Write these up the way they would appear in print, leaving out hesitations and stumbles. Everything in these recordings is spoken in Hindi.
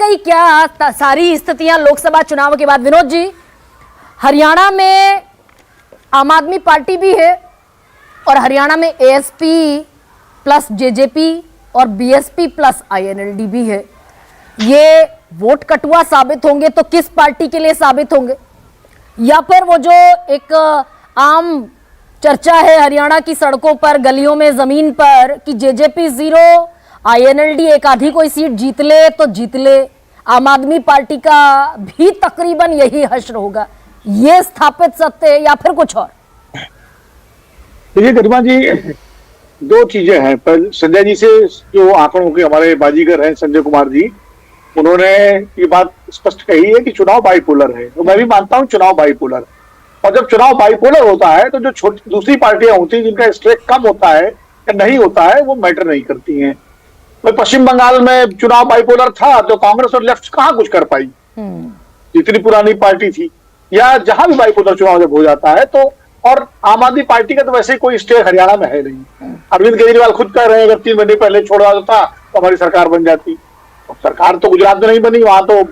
गई क्या सारी स्थितियां लोकसभा चुनाव के बाद? विनोद जी, हरियाणा में आम आदमी पार्टी भी है और हरियाणा में एएसपी प्लस जेजेपी और बीएसपी प्लस आईएनएलडी भी है। ये वोट कटुआ साबित होंगे तो किस पार्टी के लिए साबित होंगे? या फिर वो जो एक आम चर्चा है हरियाणा की सड़कों पर, गलियों में, जमीन पर कि जेजेपी 0, आईएनएलडी एक आधी कोई सीट जीत ले तो जीत ले, आम आदमी पार्टी का भी तकरीबन यही हश्र होगा, ये स्थापित सत्य है या फिर कुछ और? देखिए गरिमा जी, दो चीजें हैं। पर संजय जी से जो आंकड़ों के हमारे बाजीगर हैं संजय कुमार जी, उन्होंने ये बात स्पष्ट कही है कि चुनाव बाइपोलर है। तो मैं भी मानता हूं चुनाव बाइपोलर, और जब चुनाव बाइपोलर होता है तो जो छोटी दूसरी पार्टियां होती हैं जिनका स्ट्रेक कम होता है या नहीं होता है वो मैटर नहीं करती हैं। तो पश्चिम बंगाल में चुनाव बाइपोलर था तो कांग्रेस और लेफ्ट कहां कुछ कर पाई, इतनी पुरानी पार्टी थी। या जहां भी बाइपोलर चुनाव जब हो जाता है तो, और आम आदमी पार्टी का तो वैसे कोई स्टेक हरियाणा में है नहीं। अरविंद केजरीवाल खुद कह रहे हैं अगर 3 महीने पहले छोड़ा होता तो हमारी सरकार बन जाती। सरकार तो गुजरात में नहीं बनी, वहां तो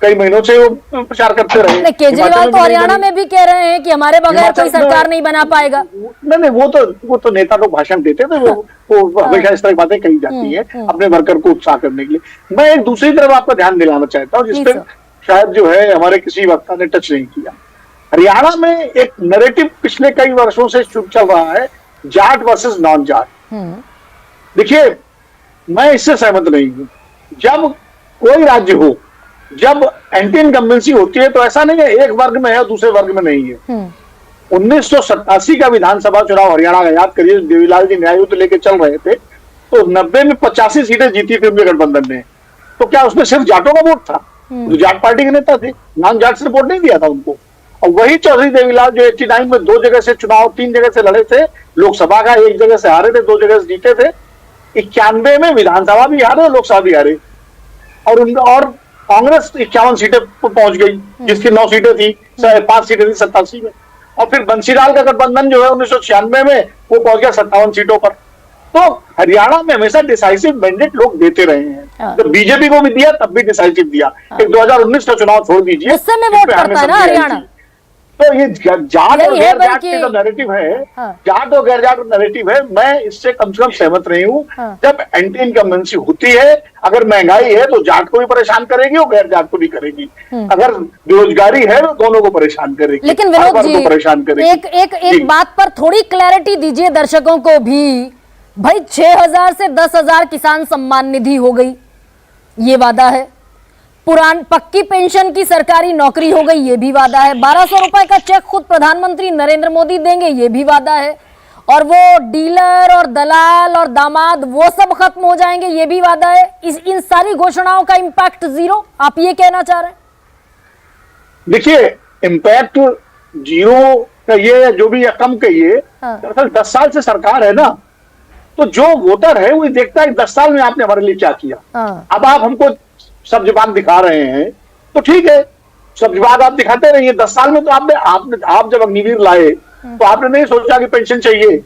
कई महीनों से वो प्रचार करते रहे। केजरीवाल तो हरियाणा में भी कह रहे हैं कि हमारे बगैर कोई सरकार नहीं बना पाएगा। नहीं, वो तो नेता लोग भाषण देते थे, वो हमेशा इस तरह की बातें कही जाती हैं अपने वर्कर को उत्साह करने के लिए। मैं एक दूसरी तरफ आपका ध्यान दिलाना चाहता हूँ जिसपे शायद जो है हमारे किसी वक्ता ने टच नहीं किया। हरियाणा में एक नैरेटिव पिछले कई वर्षों से चल रहा है, जाट वर्सेस नॉन जाट। देखिए, मैं इससे सहमत नहीं हूं। जब कोई राज्य हो, जब एंटी इनकम्बेंसी होती है तो ऐसा नहीं है एक वर्ग में है और दूसरे वर्ग में नहीं है। 1987 का विधानसभा चुनाव हरियाणा का याद करिए, देवीलाल जी न्याय युद्ध लेके चल रहे थे तो 90 में 85 सीटें जीती थी उनके गठबंधन ने। तो क्या उसमें सिर्फ जाटों का वोट था? जो जाट पार्टी के नेता थे, नॉन जाट से वोट नहीं दिया था उनको। और वही चौधरी देवीलाल जो 89 में 2 जगह से चुनाव 3 जगह से लड़े थे, लोकसभा का 1 जगह से हारे थे, 2 जगह से जीते थे। 91 में विधानसभा भी हारे और लोकसभा भी हारे, और कांग्रेस 51 सीटें पर पहुंच गई जिसकी 9 सीटें थी, 5 सीटें थी 87 में। और फिर बंसीलाल का गठबंधन जो है 1996 में वो पहुंच गया 57 सीटों पर। तो हरियाणा में हमेशा डिसाइसिव मैंडेट लोग देते रहे हैं। जब बीजेपी को भी दिया तब भी डिसाइसिव दिया। 2019 का चुनाव छोड़ दीजिए, उससे में वोट करता है ना हरियाणा। तो ये जाट और गैर जाट के जो नैरेटिव है, जाट और गैर जाट नैरेटिव है, मैं इससे कम से कम सहमत नहीं हूं। जब एंटी इनकम्बेंसी होती है, अगर महंगाई है तो जाट को भी परेशान करेगी और गैर जाट को भी करेगी। अगर बेरोजगारी है तो दोनों को परेशान करेगी। लेकिन विनोद जी, परेशान करेगी। एक बात पर थोड़ी क्लैरिटी दीजिए दर्शकों को भी। भाई 6,000 से 10,000 किसान सम्मान निधि हो गई, ये वादा है। पक्की पेंशन की सरकारी नौकरी हो गई, ये भी वादा है। 1200 रुपए का चेक खुद प्रधानमंत्री नरेंद्र मोदी देंगे, ये भी वादा है। और वो डीलर और दलाल और दामाद वो सब खत्म हो जाएंगे, ये भी वादा है। इन सारी घोषणाओं का इम्पैक्ट 0, आप ये कहना चाह रहे हैं? देखिए, इम्पैक्ट 0 कहिए जो भी, या कम कहिए, दरअसल 10 साल से सरकार है ना, तो जो वोटर है वो देखता है 10 साल में आपने हमारे लिए क्या किया। अब आप हमको सब जवाब दिखा रहे हैं तो ठीक है, सब जवाब आप दिखाते रहिए। 10 साल में तो आप जब अग्निवीर लाए तो आपने नहीं सोचा कि पेंशन चाहिए।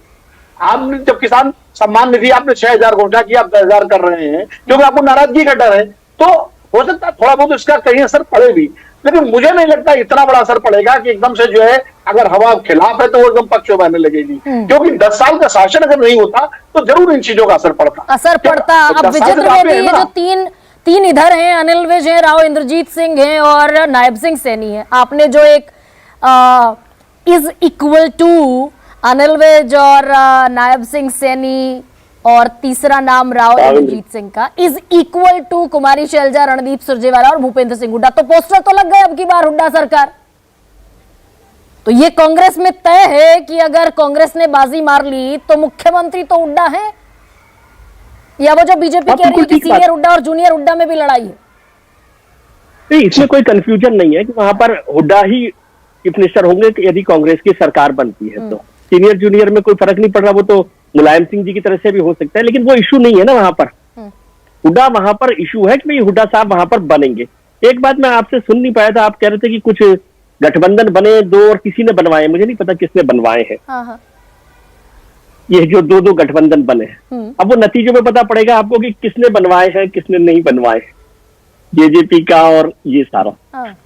आपने जब किसान सम्मान निधि आपने 6,000 घोषणा किया, आप 10,000 कर रहे हैं क्योंकि आपको नाराजगी का डर है। तो हो सकता है थोड़ा बहुत इसका कहीं असर पड़े भी, लेकिन मुझे नहीं लगता इतना बड़ा असर पड़ेगा कि एकदम से जो है अगर हवा खिलाफ है तो वो एकदम पक्ष में बहने लगेगी। क्योंकि 10 साल का शासन अगर नहीं होता तो जरूर इन चीजों का असर पड़ता। अब विजेंद्र में भी ये जो तीन इधर हैं, अनिल विज है, राव इंद्रजीत सिंह हैं और नायब सिंह सैनी है। आपने जो एक is equal to Anil Vij और नायब सिंह सैनी और तीसरा नाम राव इंद्रजीत सिंह का इज इक्वल टू कुमारी शैलजा, रणदीप सुरजेवाला और भूपेंद्र सिंह हुड्डा, तो पोस्टर तो लग गए अब की बार हुड्डा सरकार। तो ये कांग्रेस में तय है कि अगर कांग्रेस ने बाजी मार ली तो मुख्यमंत्री तो हुड्डा है, या वो जो बीजेपी कह रही है कि सीनियर हुड्डा और जूनियर हुड्डा में भी लड़ाई है? नहीं, इसमें कोई कंफ्यूजन नहीं है कि वहां पर हुड्डा ही चीफ मिनिस्टर होंगे कि यदि कांग्रेस की सरकार बनती है तो सीनियर जूनियर में कोई फर्क नहीं पड़ रहा। वो तो मुलायम सिंह जी की तरफ से भी हो सकता है, लेकिन वो इशू नहीं है ना वहां पर। हुड्डा वहां पर इशू है कि भाई हुड्डा साहब वहां पर बनेंगे। एक बात मैं आपसे सुन नहीं पाया था, आप कह रहे थे कि कुछ गठबंधन बने 2 और किसी ने बनवाए, मुझे नहीं पता किसने बनवाए हैं। ये जो 2 गठबंधन बने हैं, अब वो नतीजों में पता पड़ेगा आपको कि किसने बनवाए हैं किसने नहीं बनवाए हैं। जेजेपी का और ये सारा। हाँ।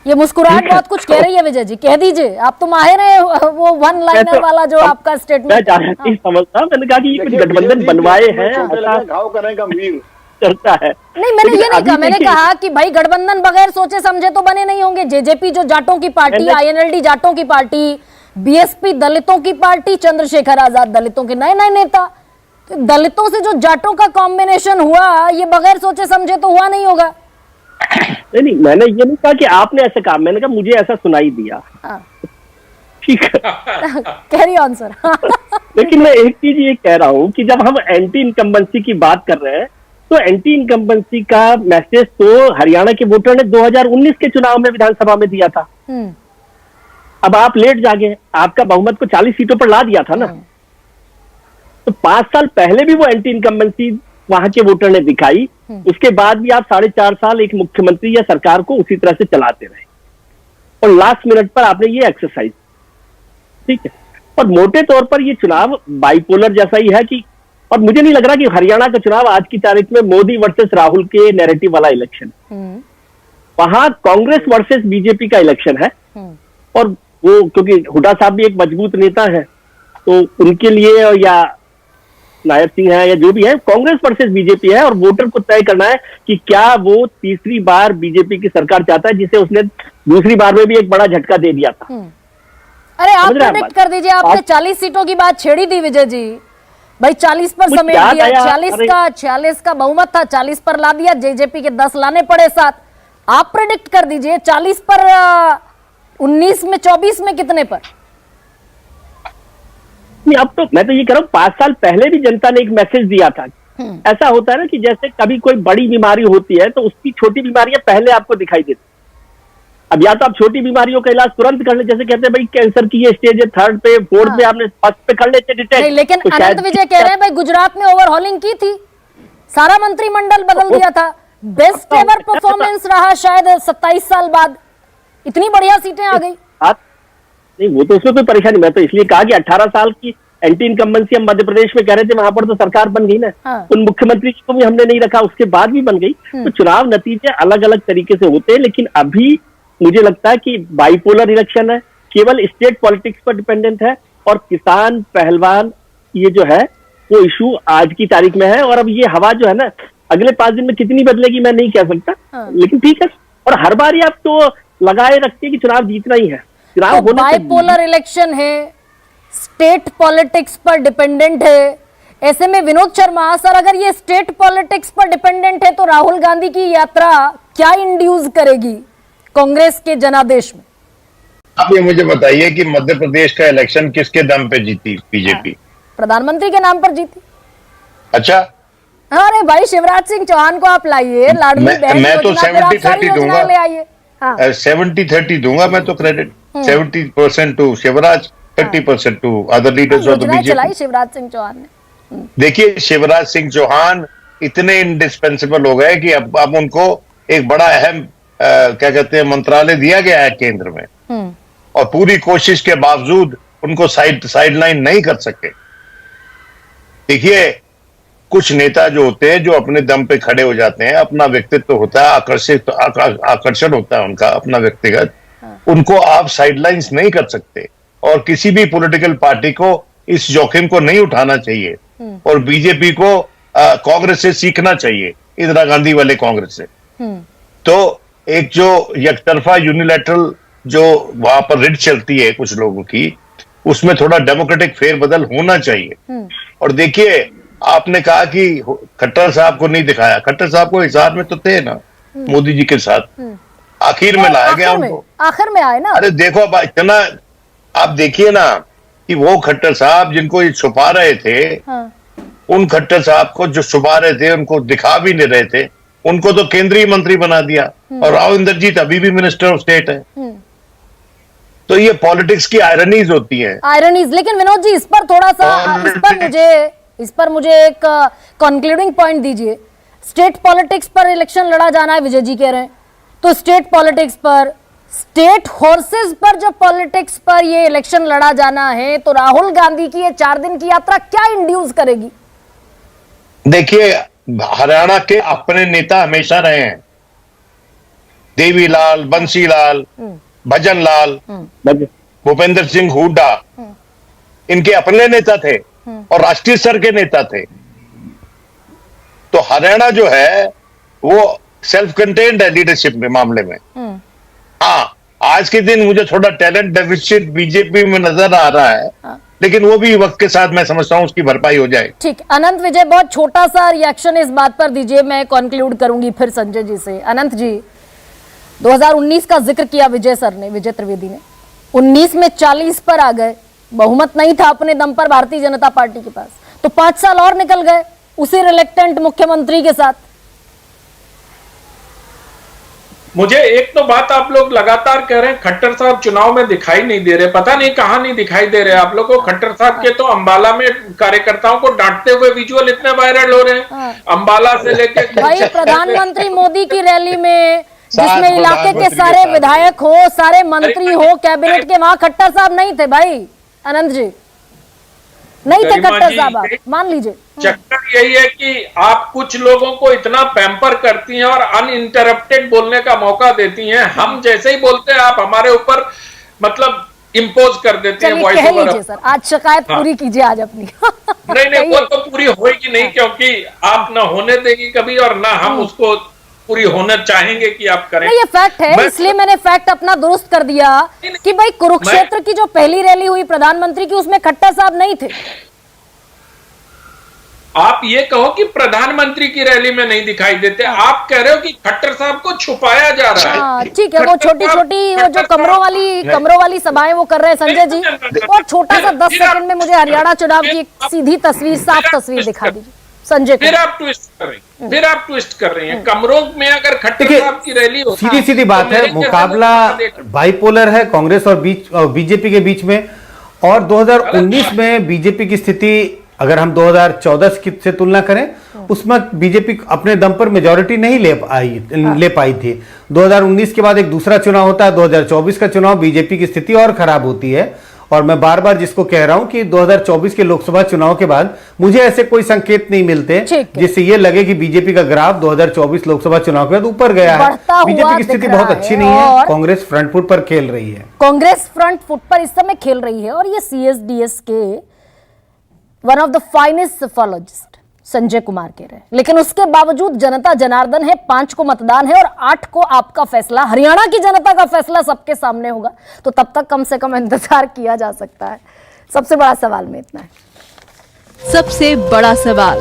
ये मुस्कुराहट बहुत कुछ कह रही है विजय जी, कह दीजिए, आप तो माहिर हैं वो वन लाइनर वाला जो आपका मैं स्टेटमेंट। ज्यादा नहीं समझता, मैंने कहा कि ये कुछ गठबंधन बनवाए हैं, ऐसा घाव करें गंभीर चलता है। नहीं, मैंने ये नहीं अभी कहा, मैंने देखिए- कहा कि भाई गठबंधन बगैर सोचे समझे तो बने नहीं होंगे। जेजेपी जो जाटों की पार्टी, आईएनएलडी जाटों की पार्टी, बीएसपी दलितों की पार्टी, चंद्रशेखर आजाद दलितों के नए नए नेता, तो दलितों से जो जाटों का कॉम्बिनेशन हुआ, ये बगैर सोचे समझे तो हुआ नहीं होगा। नहीं, मैंने ये नहीं कहा कि आपने ऐसे कहा, मैंने कहा मुझे ऐसा सुनाई दिया। ठीक है, कैरी ऑन सर। लेकिन मैं एक चीज ये कह रहा हूं कि जब हम एंटी इनकम्बेंसी की बात कर रहे हैं, तो एंटी इनकम्बेंसी का मैसेज तो हरियाणा के वोटर ने 2019 के चुनाव में विधानसभा में दिया था। अब आप लेट जागे, आपका बहुमत को 40 सीटों पर ला दिया था ना, तो 5 साल पहले भी वो एंटी इनकम्बेंसी वहां के वोटर ने दिखाई। उसके बाद भी आप 4.5 साल एक मुख्यमंत्री या सरकार को उसी तरह से चलाते रहे, और लास्ट मिनट पर आपने ये एक्सरसाइज, ठीक है। और मोटे तौर पर ये चुनाव बाइपोलर जैसा ही है कि, और मुझे नहीं लग रहा कि हरियाणा का चुनाव आज की तारीख में मोदी वर्सेस राहुल के नैरेटिव वाला इलेक्शन, वहां कांग्रेस वर्सेस बीजेपी का इलेक्शन है। और वो क्योंकि हुड्डा साहब भी एक मजबूत नेता है, तो उनके लिए, या नायब सिंह है या जो भी है, कांग्रेस वर्सेस बीजेपी है, और वोटर को तय करना है कि क्या वो तीसरी बार बीजेपी की सरकार चाहता है, जिसे उसने दूसरी बार में भी एक बड़ा झटका दे दिया था। अरे आप समझ रहे हैं प्रेडिक्ट बात? कर दीजिए, आपने 40 सीटों की बात छेड़ी थी विजय जी, भाई 40 पर मुझे समेट याद दिया, आया, 46 का बहुमत था, 40 पर ला दिया, जेजेपी के 10 लाने पड़े साथ। आप प्रेडिक्ट कर दीजिए 40 पर 19 में 24 में कितने पर? नहीं, अब तो मैं तो ये कह रहा हूँ, 5 साल पहले भी जनता ने एक मैसेज दिया था। ऐसा होता है ना कि जैसे कभी कोई बड़ी बीमारी होती है तो उसकी छोटी बीमारियां पहले आपको दिखाई देती। अब या तो आप छोटी बीमारियों का इलाज तुरंत कर ले, जैसे कहते हैं भाई कैंसर की ये स्टेज है 3rd पे 4th पे, आपने फर्स्ट पे कर लेते डिटेक्ट। नहीं, लेकिन तो अनंत विजय कह रहे हैं भाई गुजरात में ओवरहॉलिंग की थी, सारा मंत्रिमंडल बदल दिया था, बेस्ट एवर परफॉर्मेंस रहा शायद 27 साल बाद, इतनी बढ़िया सीटें आ गई। नहीं, वो तो उसमें कोई परेशानी, मैं तो इसलिए कहा कि 18 साल की एंटी इनकम्बेंसी हम मध्य प्रदेश में कह रहे थे, वहां पर तो सरकार बन गई ना। उन मुख्यमंत्री को भी हमने नहीं रखा, उसके बाद भी बन गई। तो चुनाव नतीजे अलग अलग तरीके से होते हैं, लेकिन अभी मुझे लगता है कि बाइपोलर इलेक्शन है, केवल स्टेट पॉलिटिक्स पर डिपेंडेंट है, और किसान पहलवान ये जो है वो इशू आज की तारीख में है। और अब ये हवा जो है ना, अगले 5 दिन में कितनी बदलेगी मैं नहीं कह सकता, लेकिन ठीक है। और हर बार आप तो लगाए रखते हैं कि चुनाव जीतना ही है, चुनाव तो होने बाइपोलर इलेक्शन है, स्टेट पॉलिटिक्स पर डिपेंडेंट है, ऐसे में विनोद शर्मा सर, अगर ये स्टेट पॉलिटिक्स पर डिपेंडेंट है तो राहुल गांधी की यात्रा क्या इंड्यूस करेगी कांग्रेस के जनादेश में? आप ये मुझे बताइए कि मध्य प्रदेश का इलेक्शन किसके दम पे जीती बीजेपी? प्रधानमंत्री के नाम पर जीती। अच्छा, अरे भाई शिवराज सिंह चौहान को आप लाइए, लाडली बहन मैं तो योजना, फिर आप 70-30 सारी योजनाएं दूंगा। ले आइए। हाँ। 70-30 दूंगा मैं तो credit, 70% to Shivraj, 30% to other leaders of the योजनाएं चलाई बीजेपी। शिवराज सिंह चौहान ने। देखिए, शिवराज सिंह चौहान इतने इंडिस्पेंसिबल हो गए कि अब उनको एक बड़ा अहम क्या कहते हैं मंत्रालय दिया गया है केंद्र में, और पूरी कोशिश के बावजूद उनको साइडलाइन नहीं कर सके। देखिए, कुछ नेता जो होते हैं जो अपने दम पे खड़े हो जाते हैं, अपना व्यक्तित्व होता है, आकर्षण होता है उनका अपना व्यक्तिगत, उनको आप साइडलाइंस नहीं कर सकते। और किसी भी पॉलिटिकल पार्टी को इस जोखिम को नहीं उठाना चाहिए, और बीजेपी को कांग्रेस से सीखना चाहिए, इंदिरा गांधी वाले कांग्रेस से। तो एक जो एकतरफा यूनिलैटरल जो वहां पर रिट चलती है कुछ लोगों की, उसमें थोड़ा डेमोक्रेटिक फेरबदल होना चाहिए। और देखिए, आपने कहा कि खट्टर साहब को नहीं दिखाया, खट्टर साहब को हिसाब में तो थे ना मोदी जी के साथ, आखिर में लाया गया उनको, आखिर में आए ना। अरे देखो, अब इतना आप देखिए ना कि वो खट्टर साहब जिनको ये छुपा रहे थे, उन खट्टर साहब को जो छुपा रहे थे, उनको दिखा भी नहीं रहे थे, उनको तो केंद्रीय मंत्री बना दिया, और राव इंद्रजीत अभी भी मिनिस्टर ऑफ स्टेट है। तो ये पॉलिटिक्स की आयरनीज होती है, आयरनीज। लेकिन विनोद जी, इस पर थोड़ा सा, इस पर मुझे एक कंक्लूडिंग पॉइंट दीजिए। स्टेट पॉलिटिक्स पर इलेक्शन लड़ा जाना है, विजय जी कह रहे हैं, तो स्टेट पॉलिटिक्स पर, स्टेट हॉर्सेस पर, जब पॉलिटिक्स पर ये इलेक्शन लड़ा जाना है, तो राहुल गांधी की ये 4 दिन की यात्रा क्या इंड्यूस करेगी? देखिए हरियाणा के अपने नेता हमेशा रहे हैं। देवीलाल, बंसीलाल, भजनलाल, भूपेंद्र सिंह हुड्डा, इनके अपने नेता थे और राष्ट्रीय स्तर के नेता थे। तो हरियाणा जो है वो सेल्फ कंटेन्ड है लीडरशिप के मामले में। हाँ, आज के दिन मुझे थोड़ा टैलेंट डेफिसिट बीजेपी में नजर आ रहा है, लेकिन वो भी वक्त के साथ मैं समझता हूं उसकी भरपाई हो जाए। ठीक, अनंत विजय, बहुत छोटा सा रिएक्शन इस बात पर दीजिए, मैं कंक्लूड करूंगी फिर संजय जी से। अनंत जी, 2019 का जिक्र किया विजय सर ने, विजय त्रिवेदी ने, 19 में 40 पर आ गए, बहुमत नहीं था अपने दम पर भारतीय जनता पार्टी के पास, तो 5 साल और निकल गए उसी रिलेक्टेंट मुख्यमंत्री के साथ। मुझे एक तो बात आप लोग लगातार कह रहे हैं खट्टर साहब चुनाव में दिखाई नहीं दे रहे, पता नहीं कहां नहीं दिखाई दे रहे आप लोग को। खट्टर साहब के तो अंबाला में कार्यकर्ताओं को डांटते हुए विजुअल इतने वायरल हो रहे हैं, अंबाला से लेके भाई प्रधानमंत्री मोदी की रैली में जिसमें इलाके के सारे विधायक हो, सारे मंत्री हो, कैबिनेट के, वहां खट्टर साहब नहीं थे भाई। अनंत जी नहीं थे खट्टर साहब, आप मान लीजिए। चक्कर यही है कि आप कुछ लोगों को इतना पैम्पर करती हैं और अनइंटरप्टेड बोलने का मौका देती हैं। हम जैसे ही बोलते हैं आप हमारे ऊपर मतलब इम्पोज कर देते हैं। कह लीजिए सर, आज शिकायत पूरी कीजिए आज अपनी। नहीं वो तो पूरी होगी नहीं, क्योंकि आप ना होने देगी कभी और ना हम उसको पूरी होना चाहेंगे कि आप करें। नहीं, ये फैक्ट है, इसलिए मैंने फैक्ट अपना दुरुस्त कर दिया कि भाई कुरुक्षेत्र की जो पहली रैली हुई प्रधानमंत्री की, उसमें खट्टर साहब नहीं थे। आप ये कहो कि प्रधानमंत्री की रैली में नहीं दिखाई देते, आप कह रहे हो कि खट्टर साहब को छुपाया जा रहा है। ठीक है, वो छोटी छोटी वो जो कमरों वाली सभाएं वो कर रहे हैं संजय जी। और छोटा सा 10 सेकंड में मुझे हरियाणा चुनाव की एक सीधी तस्वीर, साफ तस्वीर दिखा दीजिए संजय। फिर आप ट्विस्ट कर रही हैं। कमरों में अगर खट्टर साहब की रैली हो, सीधी बात है, मुकाबला बाइपोलर है कांग्रेस और बीजेपी के बीच में। और 2019 में बीजेपी की स्थिति अगर हम 2014 से तुलना करें, उसमें बीजेपी अपने दम पर मेजॉरिटी नहीं ले पाई थी। 2019 के बाद एक दूसरा चुनाव होता है, 2024 का चुनाव, बीजेपी की स्थिति और खराब होती है। और मैं बार बार जिसको कह रहा हूं कि 2024 के लोकसभा चुनाव के बाद मुझे ऐसे कोई संकेत नहीं मिलते जिससे ये लगे कि बीजेपी का ग्राफ 2024 लोकसभा चुनाव के बाद ऊपर गया है। बीजेपी की स्थिति बहुत अच्छी नहीं है, कांग्रेस फ्रंट फुट पर खेल रही है। कांग्रेस फ्रंट फुट पर इस समय खेल रही है। और ये CSDS के one of the finest psephologist Sanjay Kumar कह रहे हैं, लेकिन उसके बावजूद जनता जनार्दन है, 5 को मतदान है और 8 को आपका फैसला, हरियाणा की जनता का फैसला सबके सामने होगा। तो तब तक कम से कम इंतजार किया जा सकता है। सबसे बड़ा सवाल में इतना है। सबसे बड़ा सवाल